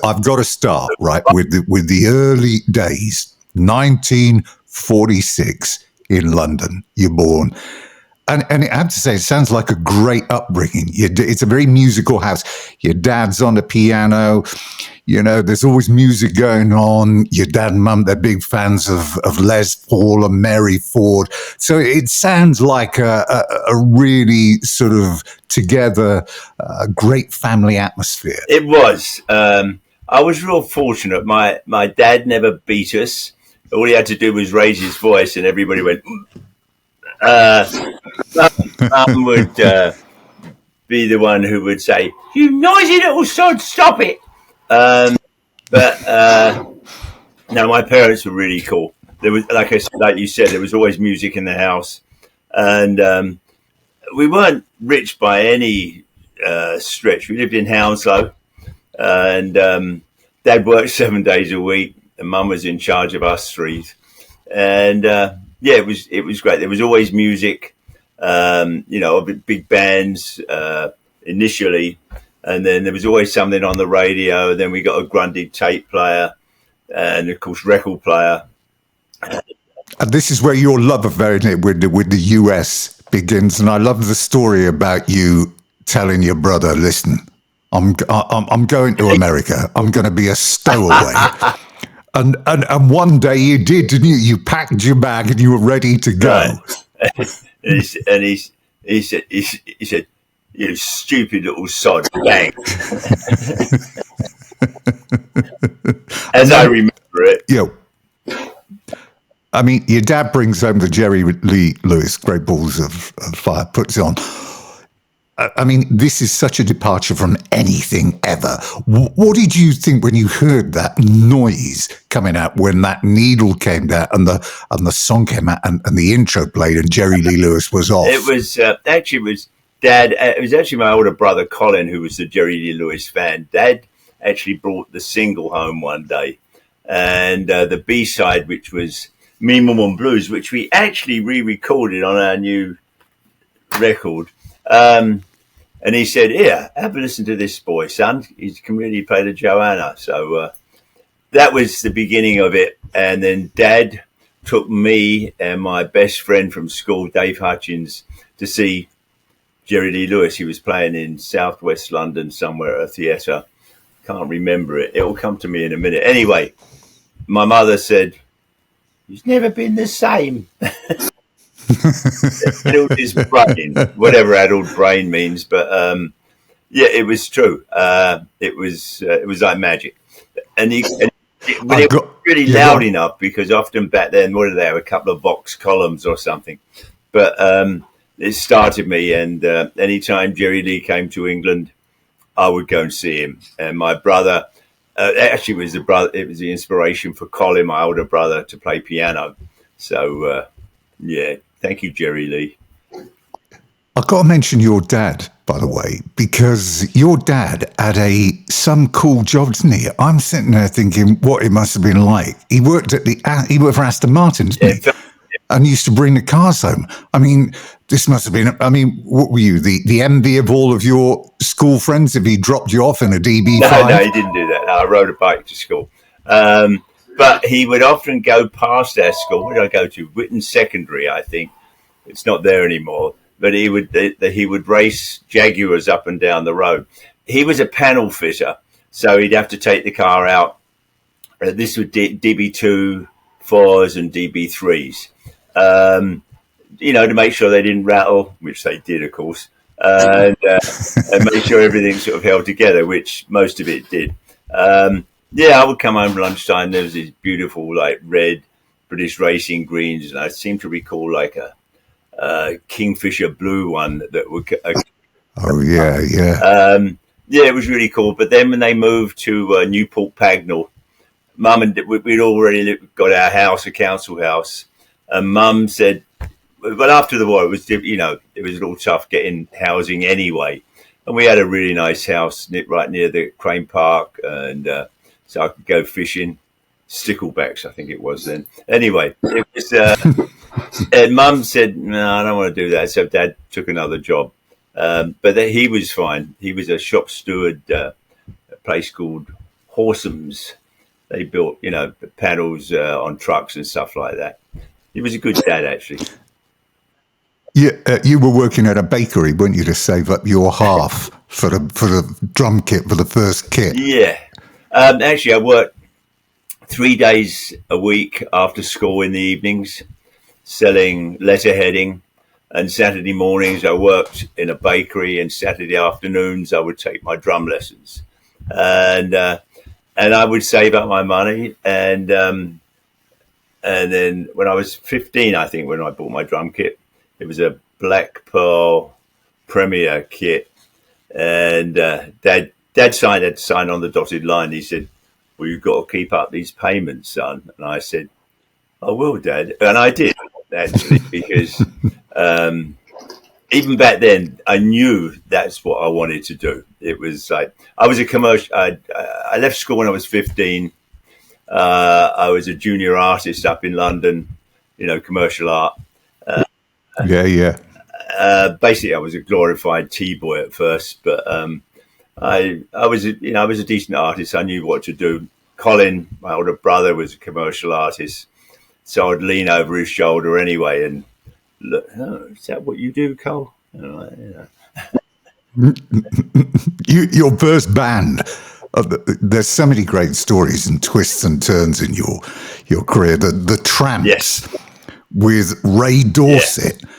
I've got to start right with the early days, 1946 in London. You're born. And I have to say, it sounds like a great upbringing. It's a very musical house. Your dad's on the piano. You know, there's always music going on. Your dad and mum, they're big fans of Les Paul and Mary Ford. So it sounds like a really sort of together, great family atmosphere. It was. I was real fortunate. My dad never beat us. All he had to do was raise his voice and everybody went... Mum would be the one who would say, "You noisy little sod, stop it." No, my parents were really cool. There was, like you said, there was always music in the house, and we weren't rich by any stretch. We lived in Hounslow, and Dad worked 7 days a week, and Mum was in charge of us three, and yeah, it was great. There was always music, you know, big bands initially, and then there was always something on the radio. Then we got a Grundy tape player, and of course record player. And this is where your love affair with the US begins. And I love the story about you telling your brother, "Listen, I'm going to America. I'm going to be a stowaway." And one day you did, didn't you? You packed your bag and you were ready to go. Right. and he said, "You stupid little sod!" Bang. As I remember it. Yeah. I mean, your dad brings home the Jerry Lee Lewis Great Balls of Fire, puts it on. I mean, this is such a departure from anything ever. What did you think when you heard that noise coming out when that needle came down and the song came out and the intro played and Jerry Lee Lewis was off? It was Dad. It was actually my older brother Colin who was the Jerry Lee Lewis fan. Dad actually brought the single home one day, and the B-side, which was Me Mum Blues, which we actually re-recorded on our new record. And he said, "Here, have a listen to this boy, son. He can really play the Joanna." So that was the beginning of it. And then Dad took me and my best friend from school, Dave Hutchins, to see Jerry Lee Lewis. He was playing in southwest London somewhere at a theatre. Can't remember it. It'll come to me in a minute. Anyway, my mother said, "He's never been the same." Adult his brain, whatever adult brain means, but yeah, it was true. It was like magic, and it was really loud enough because often back then, what did they have? A couple of Vox columns or something, but it started me. And anytime Jerry Lee came to England, I would go and see him. And my brother, actually, it was the inspiration for Colin, my older brother, to play piano. So yeah. Thank you, Jerry Lee. I've got to mention your dad, by the way, because your dad had some cool job, didn't he? I'm sitting there thinking what it must have been like. He worked for Aston Martin, didn't he? And used to bring the cars home. I mean, this must have been, I mean, what were you, the envy of all of your school friends if he dropped you off in a DB5? No, he didn't do that. No, I rode a bike to school. But he would often go past our school. Where did I go to? Whitton Secondary, I think. It's not there anymore. But he would race Jaguars up and down the road. He was a panel fitter, so he'd have to take the car out. This was DB2 4s and DB3s, you know, to make sure they didn't rattle, which they did, of course, and make sure everything sort of held together, which most of it did. Yeah, I would come home at lunchtime. There was these beautiful, like, red British racing greens, and I seem to recall like a Kingfisher blue one that would. Oh yeah. Yeah, it was really cool. But then when they moved to Newport Pagnell, Mum and we'd already got our house, a council house, and Mum said, "But after the war, it was, you know, it was a little tough getting housing anyway." And we had a really nice house right near the Crane Park, and so I could go fishing, sticklebacks, I think it was then. Anyway, it was, and Mum said, "No, I don't want to do that." So Dad took another job. But he was fine. He was a shop steward at a place called Horsems. They built, panels on trucks and stuff like that. He was a good dad, actually. Yeah, you were working at a bakery, weren't you, to save up your half for the drum kit, for the first kit? Yeah. Actually, I worked 3 days a week after school in the evenings, selling letterheading. And Saturday mornings I worked in a bakery, and Saturday afternoons I would take my drum lessons. And I would save up my money. And then when I was 15, I think, when I bought my drum kit, it was a Black Pearl Premier kit. And Dad had signed on the dotted line. He said, "Well, you've got to keep up these payments, son." And I said, "I will, Dad." And I did, actually, because even back then, I knew that's what I wanted to do. It was like, I was a commercial. I left school when I was 15. I was a junior artist up in London, commercial art. Yeah. Basically, I was a glorified T-boy at first, but I was a decent artist. I knew what to do. Colin, my older brother, was a commercial artist, so I'd lean over his shoulder anyway and look. "Oh, is that what you do, Cole?" Your first band. There's so many great stories and twists and turns in your career. The Tramps, Yes, with Ray Dorset. Yeah.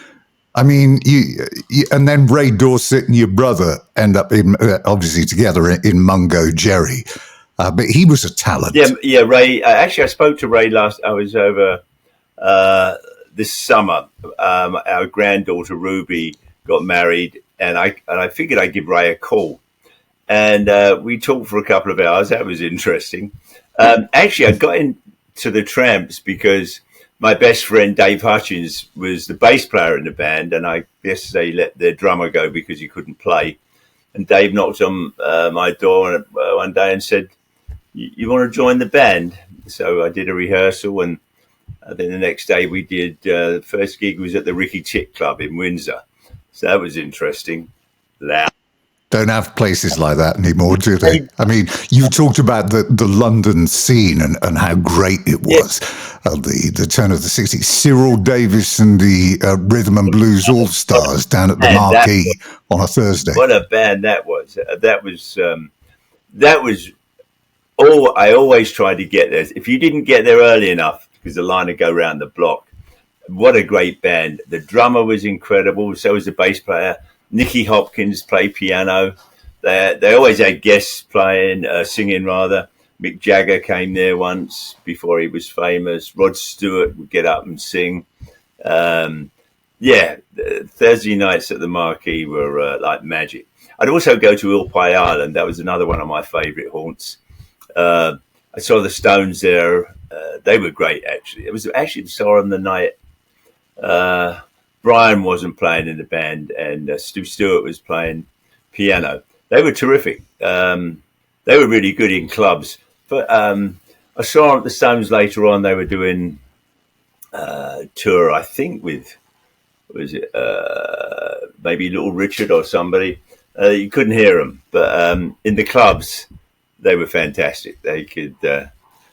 I mean, you and then Ray Dorset and your brother end up obviously together in Mungo Jerry, but he was a talent. Yeah. Ray. Actually, I spoke to Ray last. I was over this summer. Our granddaughter Ruby got married, and I figured I'd give Ray a call, and we talked for a couple of hours. That was interesting. Actually, I got into the Tramps because my best friend Dave Hutchins was the bass player in the band, and I guess they let their drummer go because he couldn't play. And Dave knocked on my door one day and said, "You want to join the band?" So I did a rehearsal, and then the next day we did, the first gig was at the Ricky Tick Club in Windsor. So that was interesting. Loud. Don't have places like that anymore, do they? I mean, you talked about the London scene and how great it was. The turn of the 60s. Cyril Davis and the Rhythm and Blues All-Stars down at the Marquee on a Thursday. What a band that was. That was all. I always tried to get there. If you didn't get there early enough, because the line would go around the block. What a great band. The drummer was incredible. So was the bass player. Nicky Hopkins played piano. They always had guests playing, singing rather. Mick Jagger came there once before he was famous. Rod Stewart would get up and sing. Thursday nights at the Marquee were like magic. I'd also go to Ilpay Island. That was another one of my favourite haunts. I saw the Stones there. They were great, actually. It was actually saw them the night Brian wasn't playing in the band, and Stu Stewart was playing piano. They were terrific. They were really good in clubs. But I saw the Stones later on. They were doing a tour, I think, with, maybe Little Richard or somebody. You couldn't hear them. But in the clubs, they were fantastic. They could.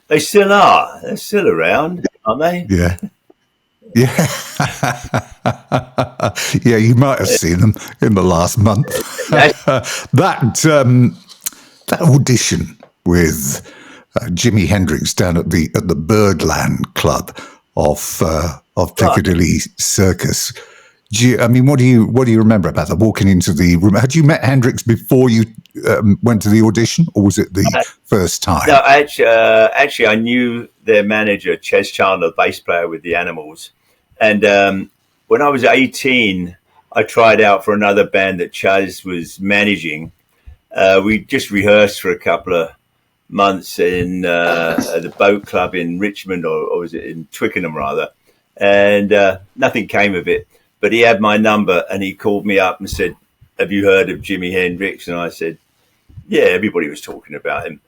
They still are. They're still around, aren't they? Yeah. Yeah. Yeah, you might have seen them in the last month. That audition with Jimi Hendrix down at the Birdland Club of Piccadilly Circus. What do you remember about that? Walking into the room, had you met Hendrix before you went to the audition, or was it the first time? No, actually, I knew their manager, Ches Chandler, bass player with the Animals, and when I was 18, I tried out for another band that Chaz was managing. We just rehearsed for a couple of months in at the Boat Club in Richmond, or was it in Twickenham rather, and nothing came of it. But he had my number, and he called me up and said, "Have you heard of Jimi Hendrix?" And I said, "Yeah, everybody was talking about him.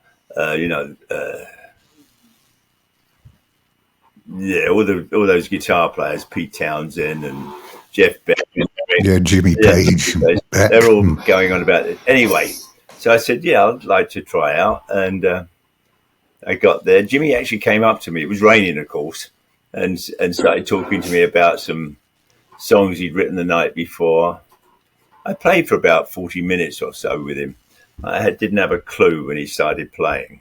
All those guitar players, Pete Townsend and Jeff Beck. Jimmy Page. They're all going on about it. Anyway, so I said, yeah, I'd like to try out. And I got there, Jimmy actually came up to me. It was raining, of course, and started talking to me about some songs he'd written the night before. I played for about 40 minutes or so with him. Didn't have a clue when he started playing.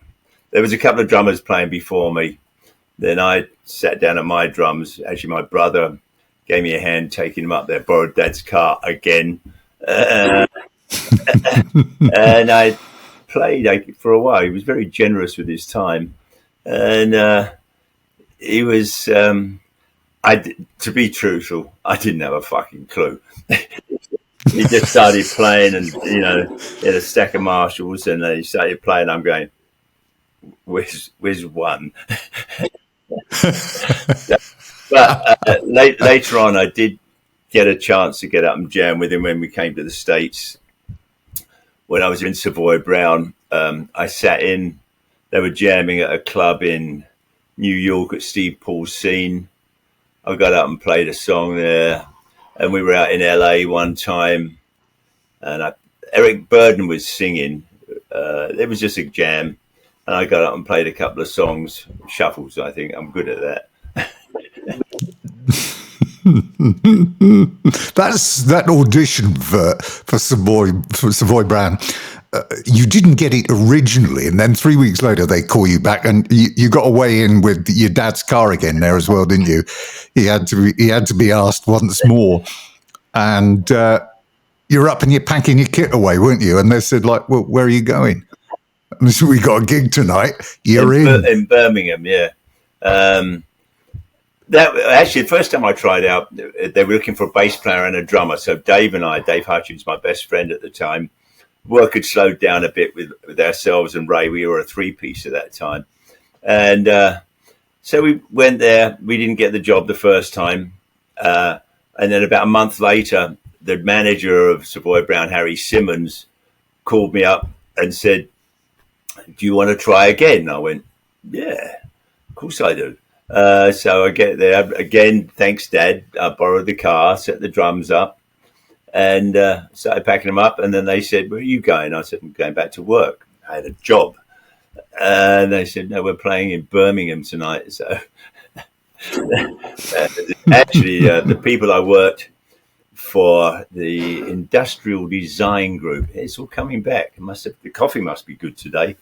There was a couple of drummers playing before me. Then I sat down at my drums. Actually, my brother gave me a hand taking him up there, borrowed Dad's car again. And I played for a while. He was very generous with his time. And he was, to be truthful, I didn't have a fucking clue. He just started playing and, he had a stack of Marshalls and he started playing. I'm going, where's one? But later on, I did get a chance to get up and jam with him when we came to the States. When I was in Savoy Brown, I sat in. They were jamming at a club in New York at Steve Paul's Scene. I got up and played a song there. And we were out in LA one time. And Eric Burden was singing. It was just a jam. And I got up and played a couple of songs, shuffles, I think. I'm good at that. That audition for Savoy Brown. You didn't get it originally, and then 3 weeks later they call you back, and you got away in with your dad's car again there as well, didn't you? He had to be asked once more, and you're up and you're packing your kit away, weren't you? And they said, like, well, where are you going? And so we got a gig tonight. You're in Birmingham, yeah. That actually, the first time I tried out, they were looking for a bass player and a drummer. So Dave Hutchins, my best friend at the time, work had slowed down a bit with ourselves and Ray. We were a three-piece at that time. And so we went there. We didn't get the job the first time. And then about a month later, the manager of Savoy Brown, Harry Simmons, called me up and said, do you want to try again? And I went, yeah, of course I do. So I get there again. Thanks, Dad. I borrowed the car, set the drums up, and started packing them up. And then they said, "Where are you going?" I said, "I'm going back to work. I had a job." And they said, "No, we're playing in Birmingham tonight." So actually, the people I worked for, the industrial design group, it's all coming back. The coffee must be good today,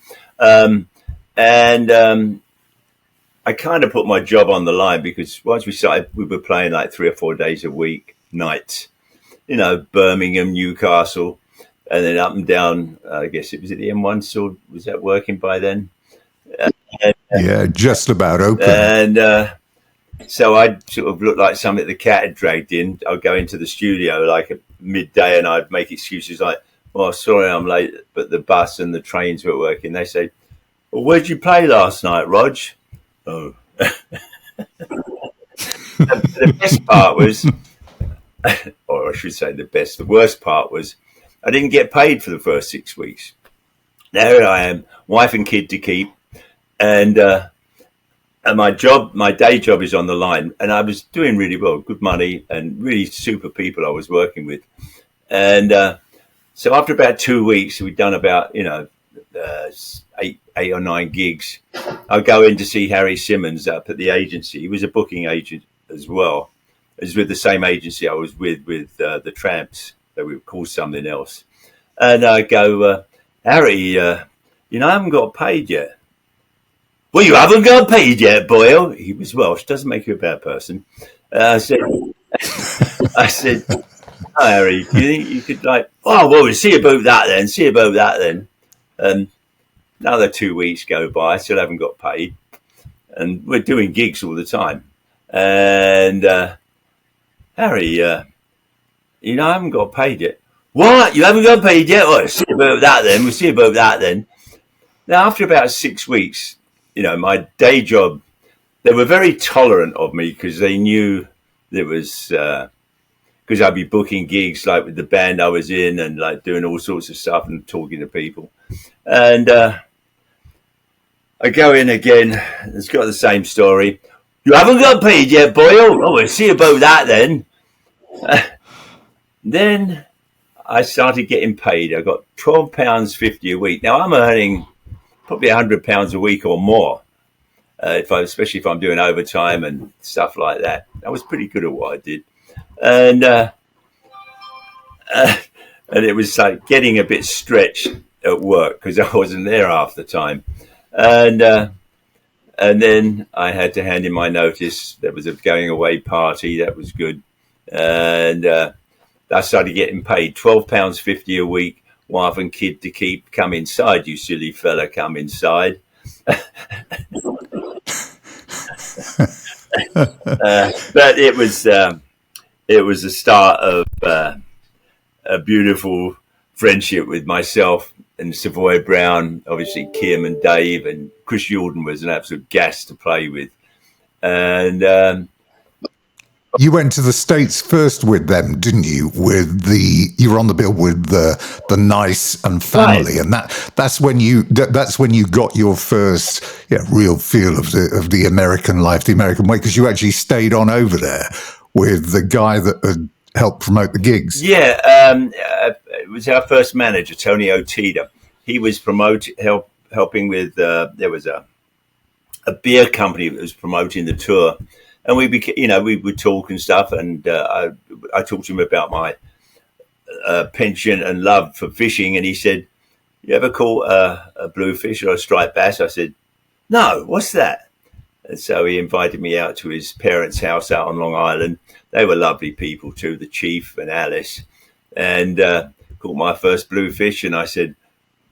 I kind of put my job on the line because once we started, we were playing like 3 or 4 days a week, nights, Birmingham, Newcastle, and then up and down. I guess it was at the M1 still. Was that working by then? Yeah, just about open. And so I sort of looked like something the cat had dragged in. I'd go into the studio like at midday and I'd make excuses like, well, sorry I'm late, but the bus and the trains were working. They say, well, where'd you play last night, Rog? Oh. The best part was, or I should say the worst part was I didn't get paid for the first 6 weeks. There I am, wife and kid to keep. And my day job is on the line. And I was doing really well, good money and really super people I was working with. And so after about 2 weeks, we'd done about, 8 or 9 gigs. I go in to see Harry Simmons up at the agency. He was a booking agent as well. It was with the same agency I was with the Tramps. They were called something else. And I go, Harry, I haven't got paid yet. Well, you haven't got paid yet, Boyle. He was Welsh. Doesn't make you a bad person. I said, oh, Harry, do you think you could we'll see about that then. Another 2 weeks go by. I still haven't got paid. And we're doing gigs all the time. And Harry, I haven't got paid yet. What? You haven't got paid yet? Well, we'll see about that then. Now, after about 6 weeks, my day job, they were very tolerant of me because they knew there was, because I'd be booking gigs like with the band I was in and like doing all sorts of stuff and talking to people. And I go in again. It's got the same story. You haven't got paid yet, Boyle? Oh, we'll see about that then. Then I started getting paid. I got £12.50 a week. Now I'm earning probably £100 a week or more. Especially if I'm doing overtime and stuff like that. I was pretty good at what I did, and and it was like getting a bit stretched at work because I wasn't there half the time, and then I had to hand in my notice. There was a going away party that was good, and I started getting paid £12.50 a week. Wife and kid to keep. Come inside, you silly fella. Come inside. But it was the start of a beautiful friendship with myself and Savoy Brown, obviously Kim and Dave, and Chris Jordan was an absolute gas to play with. And you went to the States first with them, didn't you? You were on the bill with the Nice and Family, right. And that's when you got your first real feel of the American life, the American way, because you actually stayed on over there with the guy that had helped promote the gigs. Yeah, it was our first manager, Tony Otida. He was helping with. There was a beer company that was promoting the tour. And we would talk and stuff, and I talked to him about my penchant and love for fishing, and he said, "You ever caught a bluefish or a striped bass?" I said, "No, what's that?" And so he invited me out to his parents' house out on Long Island. They were lovely people too, the chief and Alice, and caught my first bluefish, and I said,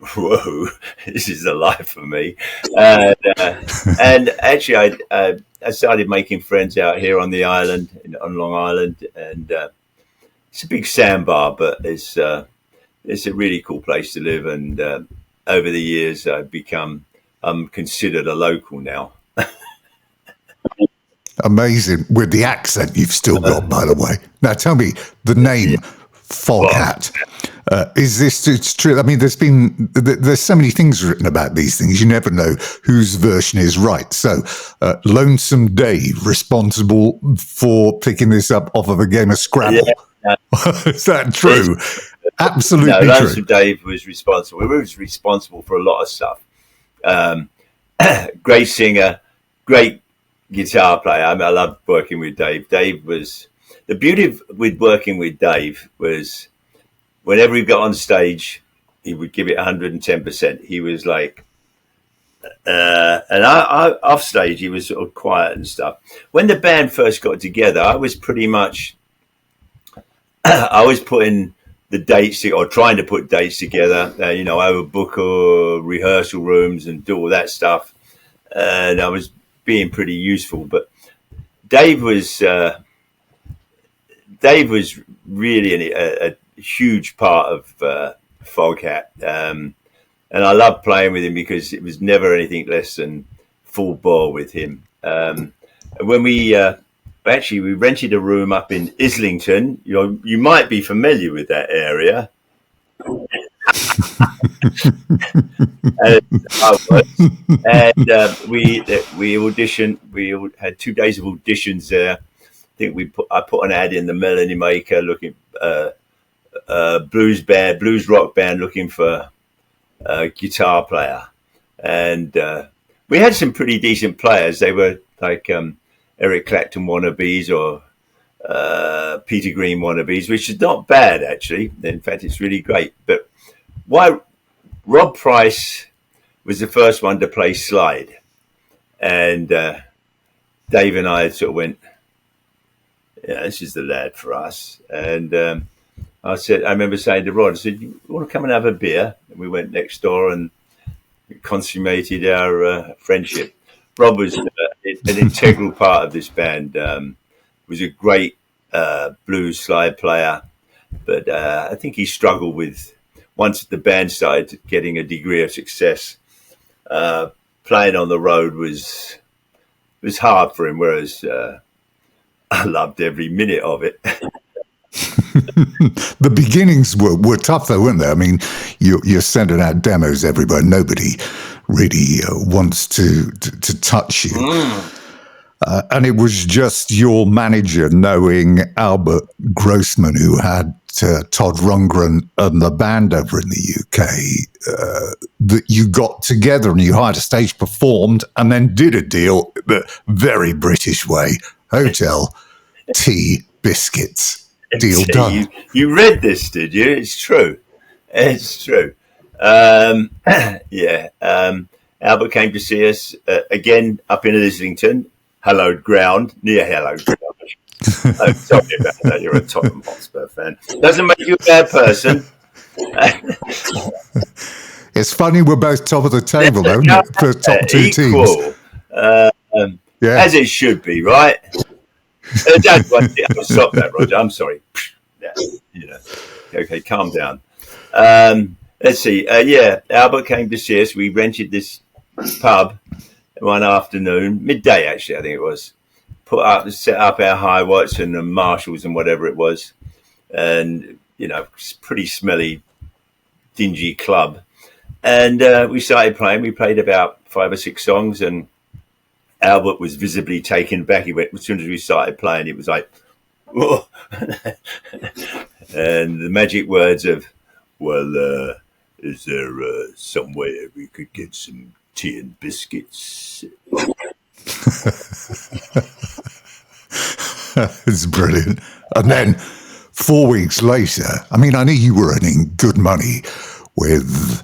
"Whoa, this is the life for me." And actually, I started making friends out here on the island, on Long Island, and it's a big sandbar, but it's a really cool place to live. And over the years, I'm considered a local now. Amazing, with the accent you've still got, by the way. Now, tell me the name Foghat. Is this it's true? I mean, there's so many things written about these things. You never know whose version is right. So, Lonesome Dave responsible for picking this up off of a game of Scrabble. Yeah. Is that true? Absolutely true. Lonesome Dave was responsible. He was responsible for a lot of stuff. Great singer, great guitar player. I loved working with Dave. The beauty with working with Dave was, whenever he got on stage, he would give it 110%. He was like, and off stage, he was sort of quiet and stuff. When the band first got together, I was pretty much, I was putting the dates, or trying to put dates together. I would book rehearsal rooms and do all that stuff. And I was being pretty useful. But Dave was really a huge part of Foghat, and I loved playing with him because it was never anything less than full bore with him. When we rented a room up in Islington, you might be familiar with that area. And we auditioned. We had 2 days of auditions there. I think I put an ad in the Melody Maker looking blues rock band looking for a guitar player, and we had some pretty decent players. They were like Eric Clapton wannabes or Peter Green wannabes, which is not bad actually. In fact, it's really great. But why Rob Price was the first one to play slide, and Dave and I sort of went, "Yeah, this is the lad for us." And I remember saying to Rod, I said, "You want to come and have a beer?" And we went next door and consummated our friendship. Rob was an integral part of this band. Was a great blues slide player, but I think he struggled with, once the band started getting a degree of success, playing on the road was hard for him, whereas I loved every minute of it. The beginnings were tough, though, weren't they? I mean, you're sending out demos everywhere. Nobody really wants to touch you. And it was just your manager, knowing Albert Grossman, who had Todd Rundgren and the band over in the UK, that you got together and you hired a stage, performed, and then did a deal the very British way. Hotel, tea, biscuits. Deal done. You read this, did you? It's true. It's true. Albert came to see us again up in Islington, hallowed ground, near hallowed ground. I'm sorry about that. You're a Tottenham Hotspur fan. Doesn't make you a bad person. It's funny we're both top of the table, though, for the top two teams. As it should be, right? Stop that, Roger. I'm sorry. Okay, calm down. Let's see. Albert came to see us. We rented this pub one afternoon, midday actually, I think it was. Set up our high watts and the Marshalls and whatever it was, and pretty smelly, dingy club. And we started playing. We played about 5 or 6 songs, and Albert was visibly taken back. He went, as soon as we started playing, it was like, whoa. And the magic words of, well, is there somewhere we could get some tea and biscuits? It's brilliant. And then 4 weeks later, I mean, I knew you were earning good money with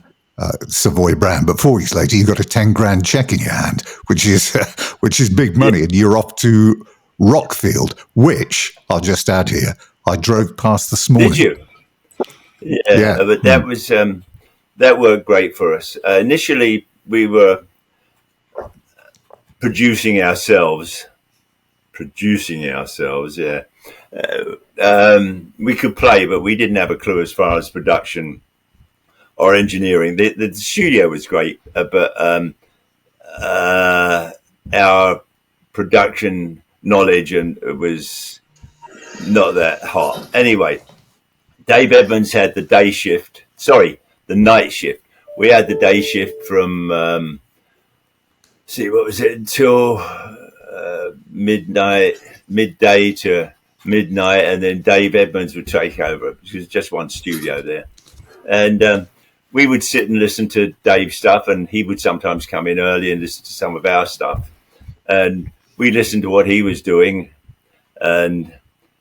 Savoy Brown, but 4 weeks later, you got a 10 grand check in your hand, which is big money, and you're off to Rockfield, which I'll just add here, I drove past this morning. Did you? Yeah. But that was that worked great for us. Initially, we were producing ourselves. Yeah. We could play, but we didn't have a clue as far as production or engineering. The studio was great, but our production knowledge was not that hot. Anyway, Dave Edmunds had the night shift. We had the day shift from until midday to midnight, and then Dave Edmunds would take over. There was just one studio there, and we would sit and listen to Dave's stuff, and he would sometimes come in early and listen to some of our stuff, and we listened to what he was doing, and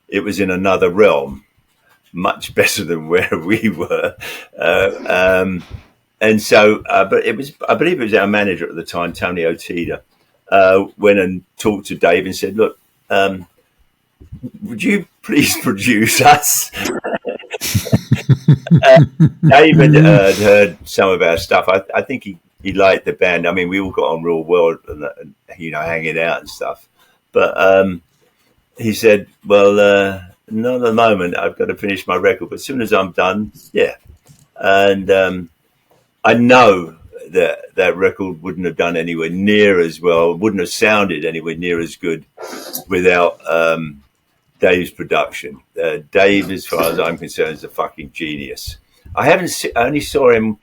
it was in another realm, much better than where we were. And so, but I believe it was our manager at the time, Tony Otida, went and talked to Dave and said, look, would you please produce us? David had heard some of our stuff. I think he liked the band. I mean, we all got on real well, and hanging out and stuff. But he said, well, not at the moment. I've got to finish my record. But as soon as I'm done, yeah. And I know that record wouldn't have done anywhere near as well, wouldn't have sounded anywhere near as good without Dave's production. Dave, as far as I'm concerned, is a fucking genius. I only saw him.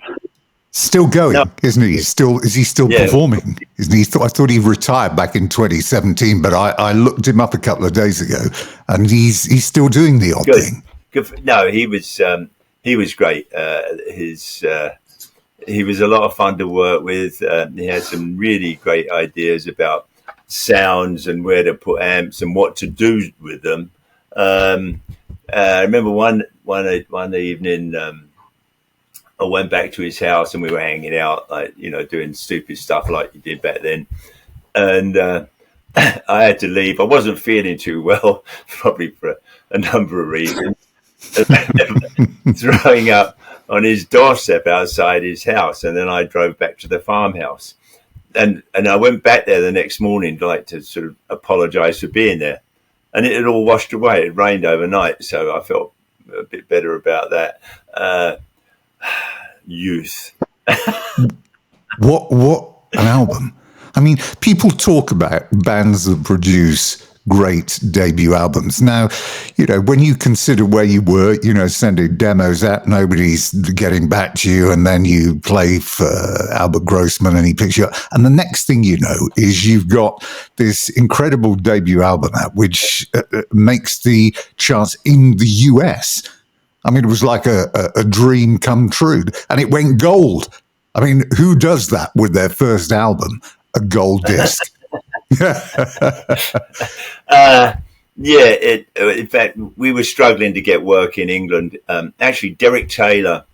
Still going, isn't he? Is he still performing? Isn't he? I thought he retired back in 2017, but I looked him up a couple of days ago, and he's still doing the odd thing. No, he was great. He was a lot of fun to work with. He had some really great ideas about sounds and where to put amps and what to do with them. I remember one evening. I went back to his house and we were hanging out, doing stupid stuff like you did back then. And I had to leave. I wasn't feeling too well, probably for a number of reasons. Throwing up on his doorstep outside his house. And then I drove back to the farmhouse. And I went back there the next morning, to sort of apologize for being there. And it had all washed away. It rained overnight. So I felt a bit better about that. Youth. What an album. I mean, people talk about bands that produce great debut albums. Now, when you consider where you were, sending demos out, nobody's getting back to you, and then you play for Albert Grossman and he picks you up. And the next thing you know is you've got this incredible debut album out, which makes the charts in the US. I mean, it was like a dream come true, and it went gold. I mean, who does that with their first album, a gold disc? In fact, we were struggling to get work in England. Actually, Derek Taylor,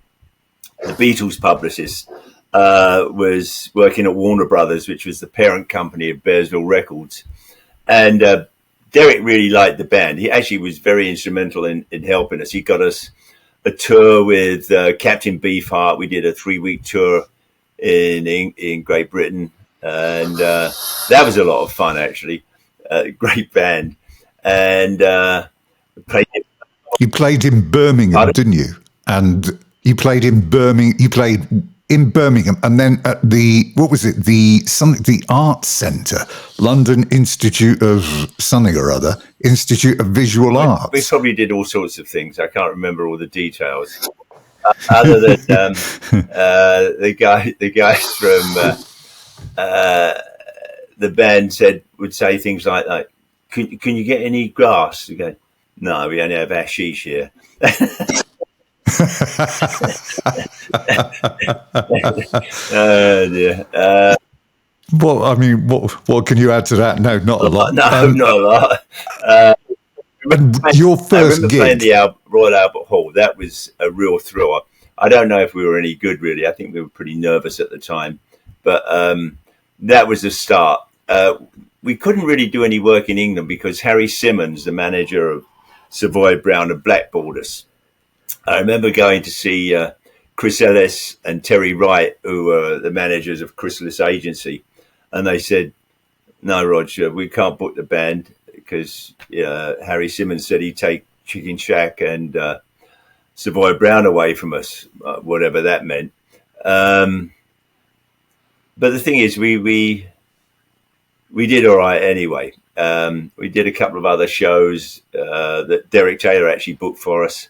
the Beatles publicist, was working at Warner Brothers, which was the parent company of Bearsville Records. And Derek really liked the band. He actually was very instrumental in helping us. He got us a tour with Captain Beefheart. We did a 3-week tour in Great Britain. And that was a lot of fun, actually. Great band. And you played in Birmingham, didn't you? And you played in Birmingham. You played in Birmingham, and then at the the Arts Centre, London Institute of something or other, Institute of Visual Arts. We probably did all sorts of things. I can't remember all the details. Other than the guys from the band would say things like that. Can you get any grass? You go, no, we only have hashish here. Dear. Well, I mean, what can you add to that? No, not a lot. No, not a lot. Your first gig, playing the Royal Albert Hall, that was a real thrill. I don't know if we were any good, really. I think we were pretty nervous at the time, but that was the start. We couldn't really do any work in England because Harry Simmons, the manager of Savoy Brown, had blackballed us. I remember going to see Chris Ellis and Terry Wright, who were the managers of Chrysalis Agency, and they said, "No, Roger, we can't book the band because Harry Simmons said he'd take Chicken Shack and Savoy Brown away from us, whatever that meant." But the thing is, we did all right anyway. We did a couple of other shows that Derek Taylor actually booked for us.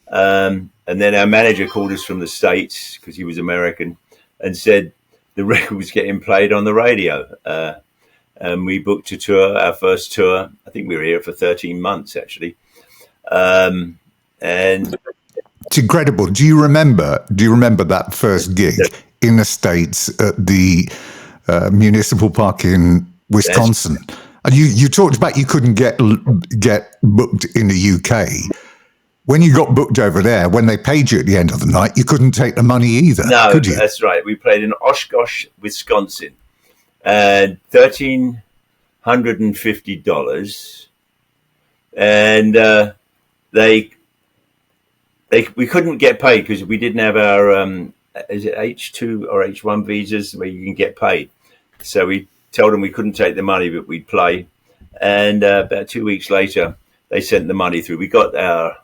And then our manager called us from the States because he was American and said the record was getting played on the radio. And we booked a tour, our first tour. I think we were here for 13 months, actually. And it's incredible. Do you remember that first gig in the States at the municipal park in Wisconsin? And you talked about you couldn't get booked in the UK. When you got booked over there, when they paid you at the end of the night, you couldn't take the money either, could you? That's right. We played in Oshkosh, Wisconsin, and $1,350. And we couldn't get paid because we didn't have our is it H2 or H1 visas where you can get paid. So we told them we couldn't take the money, but we'd play. And about 2 weeks later, they sent the money through. We got our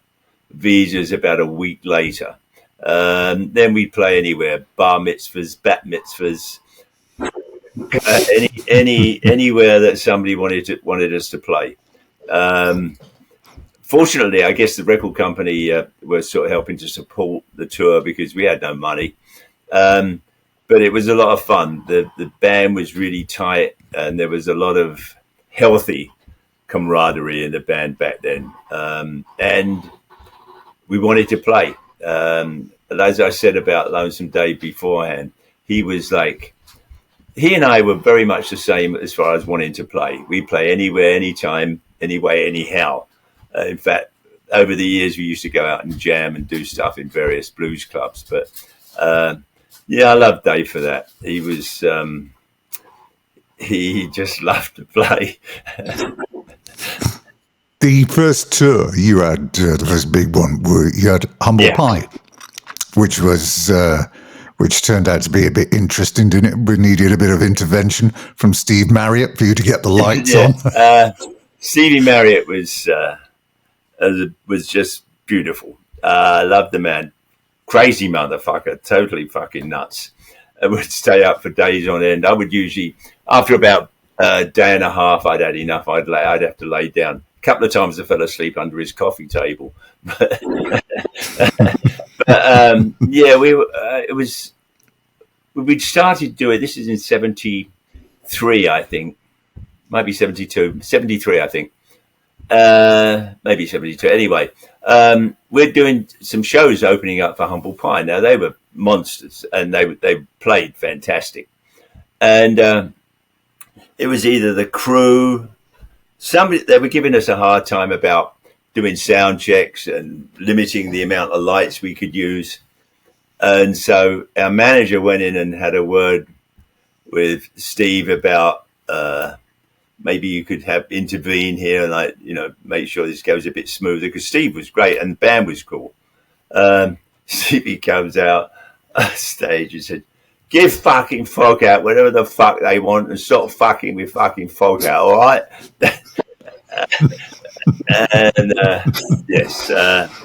visas about a week later. Then we'd play anywhere, bar mitzvahs, bat mitzvahs, anywhere that somebody wanted us to play. Fortunately, I guess the record company was sort of helping to support the tour because we had no money. But it was a lot of fun. The band was really tight, and there was a lot of healthy camaraderie in the band back then. And we wanted to play. As I said about Lonesome Dave beforehand, he and I were very much the same as far as wanting to play. We play anywhere, anytime, anyway, anyhow. In fact, over the years, we used to go out and jam and do stuff in various blues clubs. But I love Dave for that. He was, he just loved to play. The first tour you had, the first big one, you had Humble Pie, which turned out to be a bit interesting, didn't it? We needed a bit of intervention from Steve Marriott for you to get the lights on. Stevie Marriott was just beautiful. I loved the man. Crazy motherfucker, totally fucking nuts. I would stay up for days on end. I would usually, after about a day and a half, I'd had enough. I'd have to lay down. A couple of times I fell asleep under his coffee table. We'd started doing, this is in 73, I think. Might be 72, 73, I think. Maybe 72. Anyway, we're doing some shows opening up for Humble Pie. Now they were monsters, and they played fantastic. And it was either the crew, somebody, they were giving us a hard time about doing sound checks and limiting the amount of lights we could use. And so our manager went in and had a word with Steve about maybe you could have intervene here and, like, you know, make sure this goes a bit smoother, because Steve was great and the band was cool. Stevie comes out on stage and said, "Give fucking Foghat whatever the fuck they want and stop fucking with fucking Foghat, all right?" And yes,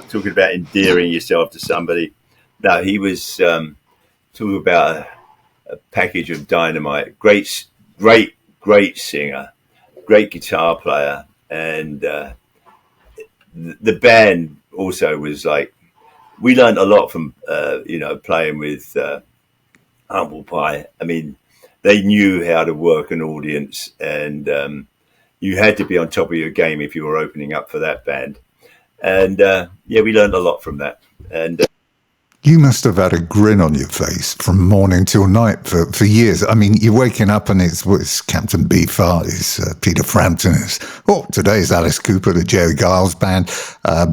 talking about endearing yourself to somebody. No, he was talking about a package of dynamite. Great singer, great guitar player, and the band also was like, we learned a lot from playing with Humble Pie. I mean, they knew how to work an audience, and you had to be on top of your game if you were opening up for that band. And we learned a lot from that. And you must have had a grin on your face from morning till night for years. I mean, you're waking up and it's Captain Beefheart, it's Peter Frampton, today's Alice Cooper, the Jerry Giles Band,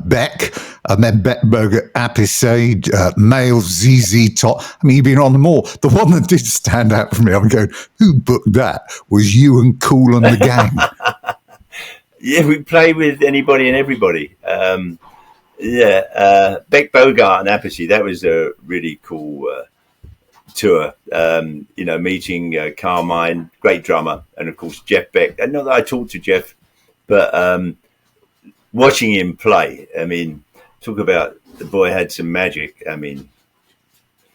Beck, and then Beck Bogut, Appice, Males, ZZ Top. I mean, you've been on them all. The one that did stand out for me, I'm going, who booked that? Was you and Cool and the Gang. Yeah, we played with anybody and everybody. Beck Bogart and Appice, that was a really cool tour. Meeting Carmine, great drummer, and of course Jeff Beck. And not that I talked to Jeff, but watching him play, I mean, talk about the boy had some magic. I mean,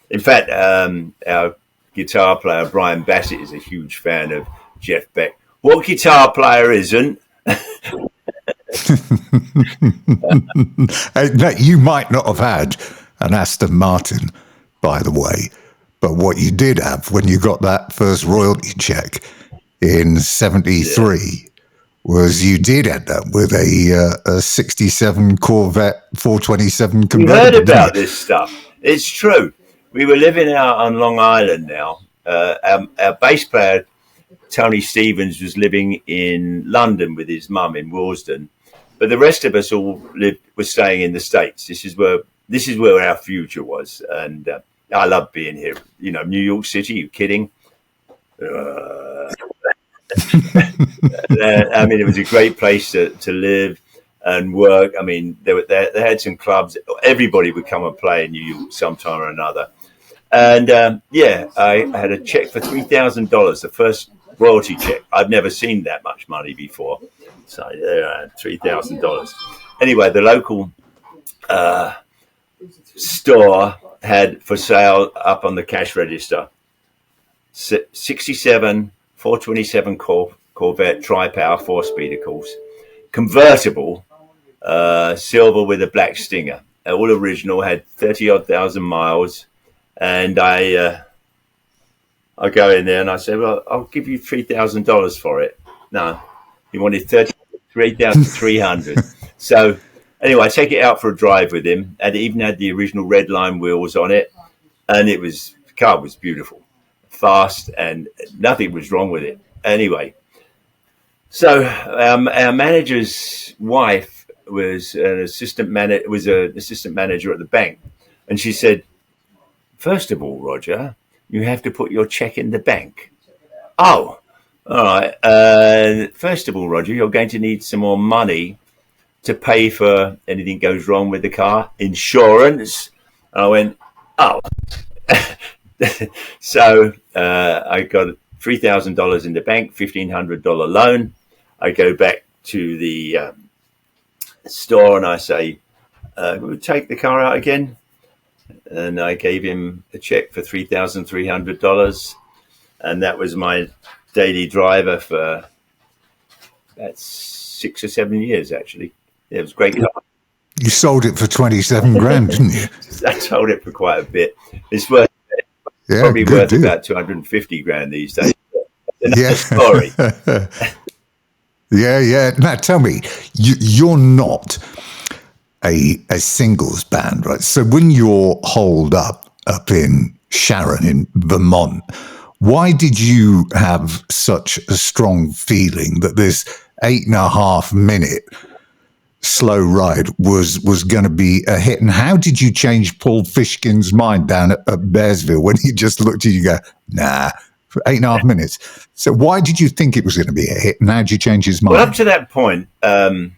in fact, our guitar player Bryan Bassett is a huge fan of Jeff Beck. What guitar player isn't? You might not have had an Aston Martin, by the way, but what you did have when you got that first royalty check in '73 was you did end up with a '67 Corvette 427 convertible. We heard about this stuff. It's true. We were living out on Long Island now. Our bass player Tony Stevens was living in London with his mum in Willesden. But the rest of us all were staying in the States. This is where our future was, and I love being here. You know, New York City. You kidding? I mean, it was a great place to live and work. I mean, they had some clubs. Everybody would come and play in New York sometime or another. And I had a check for $3,000, the first royalty check. I've never seen that much money before. So $3,000. Anyway, the local store had for sale up on the cash register 67 427 Corvette tri-power 4-speed, of course, convertible, silver with a black stinger, all original, had 30-odd thousand miles. And I go in there and I say, well, I'll give you $3,000 for it. No, he wanted $3,300. So anyway, I take it out for a drive with him, and it even had the original red line wheels on it, and the car was beautiful, fast, and nothing was wrong with it. Anyway, so our manager's wife was an assistant manager at the bank, and she said, "First of all, Roger, you have to put your check in the bank." Oh, all right. First of all, Roger, you're going to need some more money to pay for anything goes wrong with the car, insurance. And I went, oh. So I got $3,000 in the bank, $1,500 loan. I go back to the store and I say, we'll take the car out again. And I gave him a check for $3,300. And that was my daily driver for about 6 or 7 years, actually. It was a great car. You sold it for 27 grand, didn't you? I sold it for quite a bit. It's probably worth about 250 grand these days. Yeah. Story. Yeah. Now tell me, you're not a singles band, right? So when you're holed up in Sharon in Vermont, why did you have such a strong feeling that this 8.5 minute slow ride was going to be a hit? And how did you change Paul Fishkin's mind down at Bearsville when he just looked at you and go, nah, for 8.5 minutes? So why did you think it was going to be a hit, and how did you change his mind? Well, up to that point, the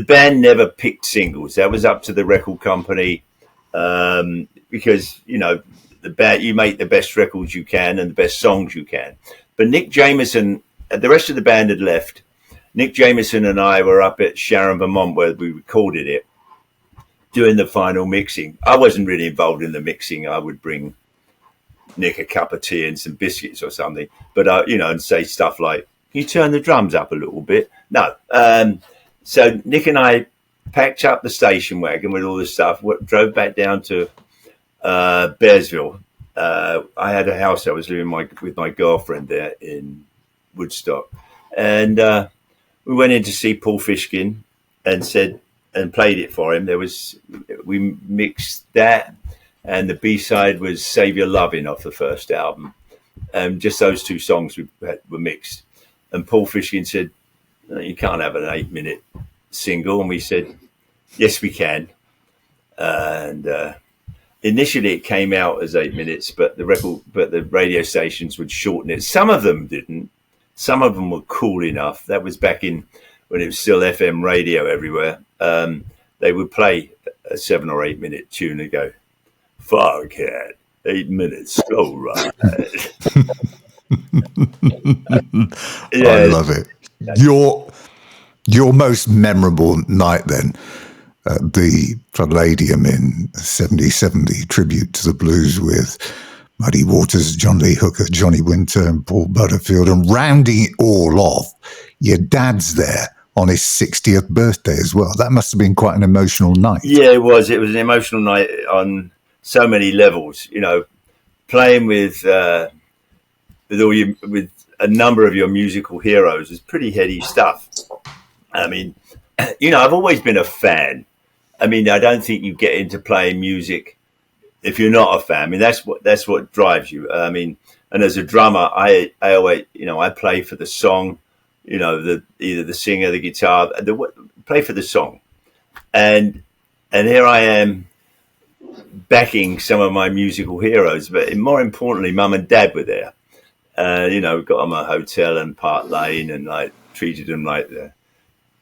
band never picked singles. That was up to the record company, because, you know, the band, you make the best records you can and the best songs you can. But Nick Jameson, the rest of the band had left. Nick Jameson and I were up at Sharon, Vermont, where we recorded it, doing the final mixing. I wasn't really involved in the mixing. I would bring Nick a cup of tea and some biscuits or something, but you know, and say stuff like, "Can you turn the drums up a little bit?" No. So Nick and I packed up the station wagon with all this stuff, drove back down to Bearsville. I had a house I was living with my girlfriend there in Woodstock, and we went in to see Paul Fishkin and played it for him. We mixed that, and the B-side was "Save Your Lovin'" off the first album. Just those two songs were mixed. And Paul Fishkin said, "You can't have an 8-minute single." And we said, "Yes, we can." And initially it came out as 8 minutes, but the radio stations would shorten it. Some of them didn't. Some of them were cool enough. That was back when it was still FM radio everywhere. They would play a 7 or 8 minute tune and go, "Foghat, 8 minutes, slow ride." Yeah. I love it. Your most memorable night then, the Palladium in 70 tribute to the blues with Muddy Waters, John Lee Hooker, Johnny Winter, and Paul Butterfield, and rounding it all off, your dad's there on his 60th birthday as well. That must have been quite an emotional night. Yeah, it was. It was an emotional night on so many levels. You know, playing with a number of your musical heroes is pretty heady stuff. I mean, you know, I've always been a fan. I mean, I don't think you get into playing music if you're not a fan. I mean, that's what drives you. I mean, and as a drummer, I always, you know, I play for the song. You know, either the singer, the guitar, play for the song, and here I am backing some of my musical heroes. But more importantly, Mum and Dad were there. You know, got them a hotel in Park Lane, and like treated them like the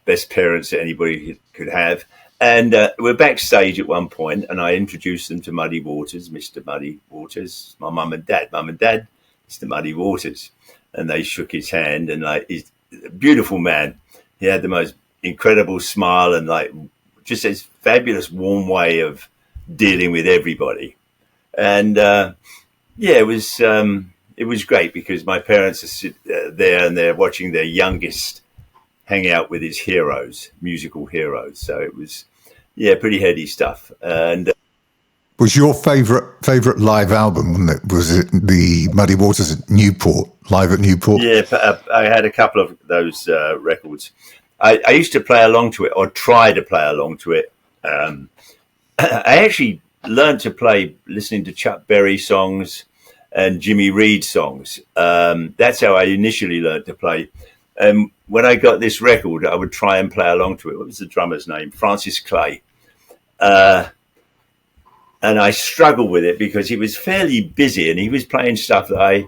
best parents that anybody could have. And we're backstage at one point, and I introduced them to Muddy Waters, Mr. Muddy Waters, my mum and dad. Mum and Dad, Mr. Muddy Waters. And they shook his hand, and like, he's a beautiful man. He had the most incredible smile and like just this fabulous warm way of dealing with everybody. And yeah, it was great because my parents are there and they're watching their youngest hang out with his heroes, musical heroes. So it was, yeah, pretty heady stuff. And was your favorite live album, was it the Muddy Waters at Newport, live at Newport? Yeah, I had a couple of those records. I used to play along to it, or try to play along to it. I actually learned to play listening to Chuck Berry songs and Jimmy Reed songs. That's how I initially learned to play. And when I got this record, I would try and play along to it. What was the drummer's name? Francis Clay. And I struggled with it because he was fairly busy and he was playing stuff that I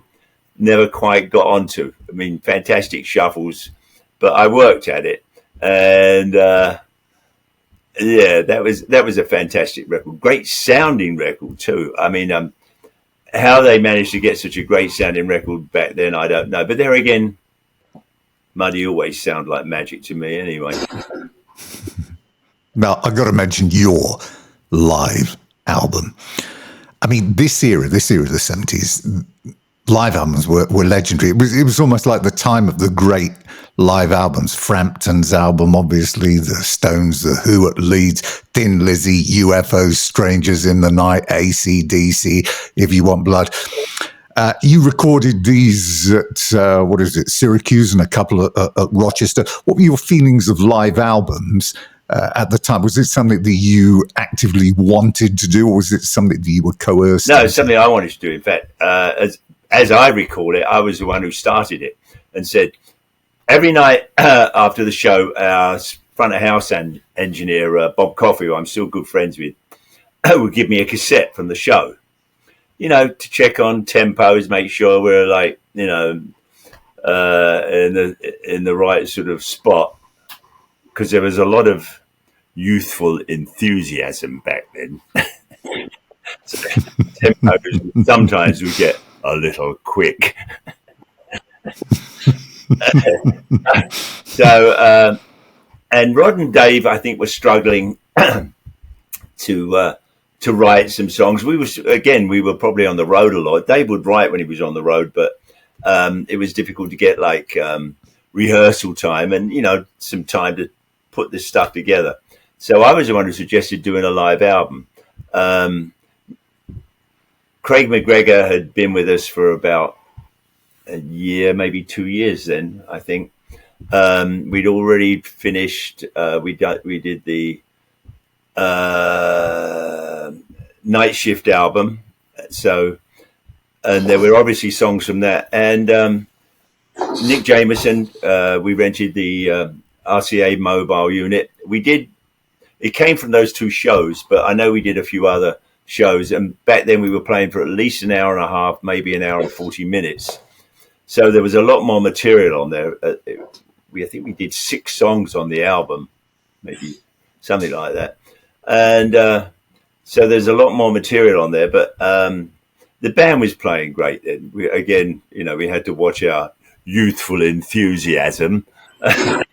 never quite got onto. I mean, fantastic shuffles, but I worked at it. And yeah, that was a fantastic record. Great sounding record too. I mean, how they managed to get such a great sounding record back then, I don't know. But there again, Muddy always sounded like magic to me anyway. Now, I've got to mention your live album. I mean, this era of the 70s, live albums were legendary. It was almost like the time of the great live albums. Frampton's album, obviously, the Stones, the Who at Leeds, Thin Lizzy, UFOs, Strangers in the Night, AC/DC, If You Want Blood. You recorded these at, Syracuse and a couple at Rochester. What were your feelings of live albums at the time? Was it something that you actively wanted to do, or was it something that you were coerced? No, it's something I wanted to do. In fact, as I recall it, I was the one who started it and said every night after the show, our front of house engineer, Bob Coffey, who I'm still good friends with, would give me a cassette from the show, to check on tempos, make sure we're like, in the right sort of spot, because there was a lot of youthful enthusiasm back then. So tempos sometimes would get a little quick. So, and Rod and Dave, I think, were struggling to write some songs. We were probably on the road a lot. Dave would write when he was on the road, but it was difficult to get like rehearsal time and some time to put this stuff together. So I was the one who suggested doing a live album. Craig McGregor had been with us for about a year, maybe 2 years then, I think. We'd already finished. We did the Night Shift album. So, and there were obviously songs from that. And Nick Jameson, we rented the RCA mobile unit. It came from those two shows, but I know we did a few other shows. And back then we were playing for at least an hour and a half, maybe an hour and 40 minutes. So there was a lot more material on there. I think we did 6 songs on the album, maybe something like that. And so there's a lot more material on there. But the band was playing great then. We had to watch our youthful enthusiasm. But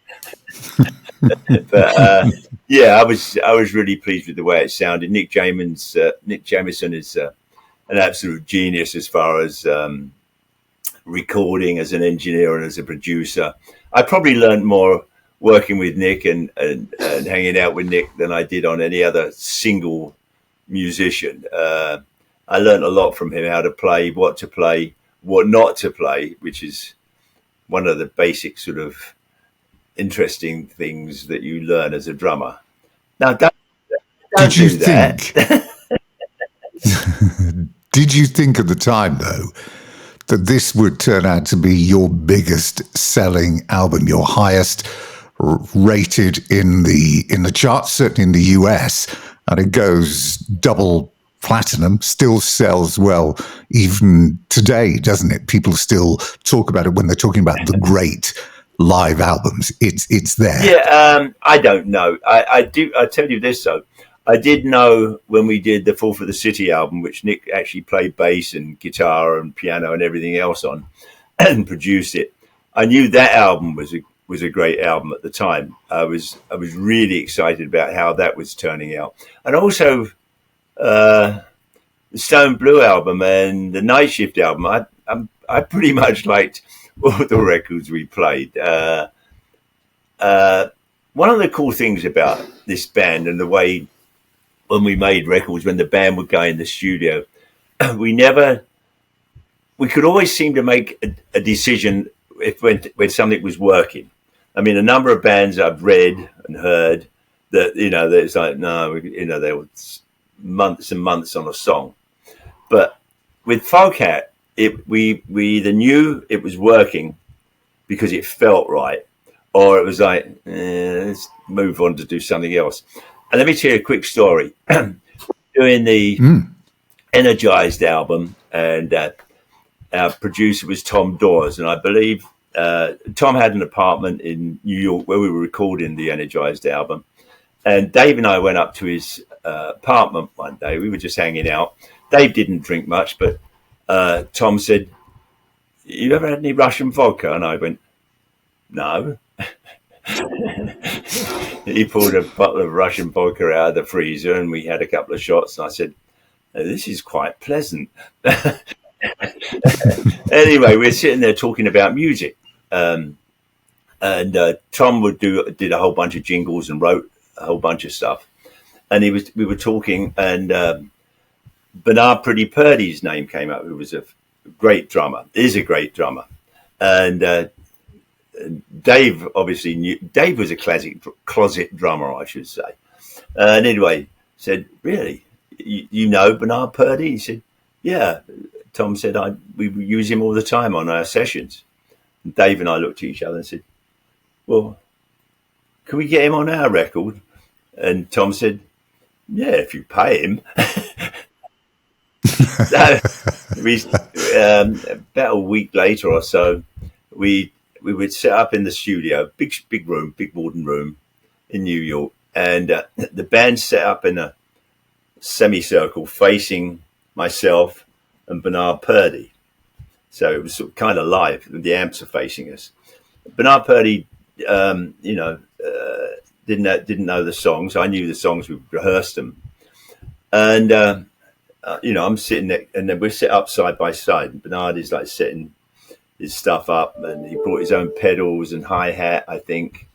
I was really pleased with the way it sounded. Nick Jameson is an absolute genius as far as recording, as an engineer and as a producer. I probably learned more working with Nick and hanging out with Nick than I did on any other single musician. I learned a lot from him, how to play, what not to play, which is one of the basic sort of interesting things that you learn as a drummer. Now, did you think at the time, though, that this would turn out to be your biggest selling album, your highest rated in the charts, certainly in the US, and it goes double platinum, still sells well even today, doesn't it? People still talk about it when they're talking about the great live albums. It's there. Yeah, I don't know. I tell you this though. I did know when we did the Fall for the City album, which Nick actually played bass and guitar and piano and everything else on, and produced it. I knew that album was a great album at the time. I was really excited about how that was turning out, and also the Stone Blue album and the Night Shift album. I pretty much liked all the records we played. One of the cool things about this band and the way when we made records, when the band would go in the studio, we could always seem to make a decision when something was working. I mean, a number of bands I've read and heard that, it's like, no, they were months and months on a song. But with Foghat, we either knew it was working because it felt right, or it was like, let's move on to do something else. And let me tell you a quick story. Doing the Energized album, and our producer was Tom Dawes, and I believe Tom had an apartment in New York where we were recording the Energized album. And Dave and I went up to his apartment one day. We were just hanging out. Dave didn't drink much, but Tom said, "You ever had any Russian vodka?" And I went, "No." He pulled a bottle of Russian vodka out of the freezer, and we had a couple of shots. And I said, "This is quite pleasant." Anyway, we're sitting there talking about music, and Tom did a whole bunch of jingles and wrote a whole bunch of stuff. And we were talking, and Bernard Pretty Purdy's name came up, who was a great drummer, is a great drummer, and Dave obviously knew. Dave was a closet drummer, I should say. And anyway, said, really, you know Bernard Purdie? He said, yeah. Tom said, we use him all the time on our sessions. And Dave and I looked at each other and said, well, can we get him on our record? And Tom said, yeah, if you pay him. So we, about a week later or so, we would set up in the studio, big room, big wooden room in New York. And the band set up in a semicircle facing myself and Bernard Purdie. So it was sort of kind of live. The amps are facing us. Bernard Purdie, didn't know the songs. I knew the songs. We rehearsed them. And, I'm sitting there, and then we're set up side by side. And Bernard is like setting his stuff up, and he brought his own pedals and hi-hat, I think.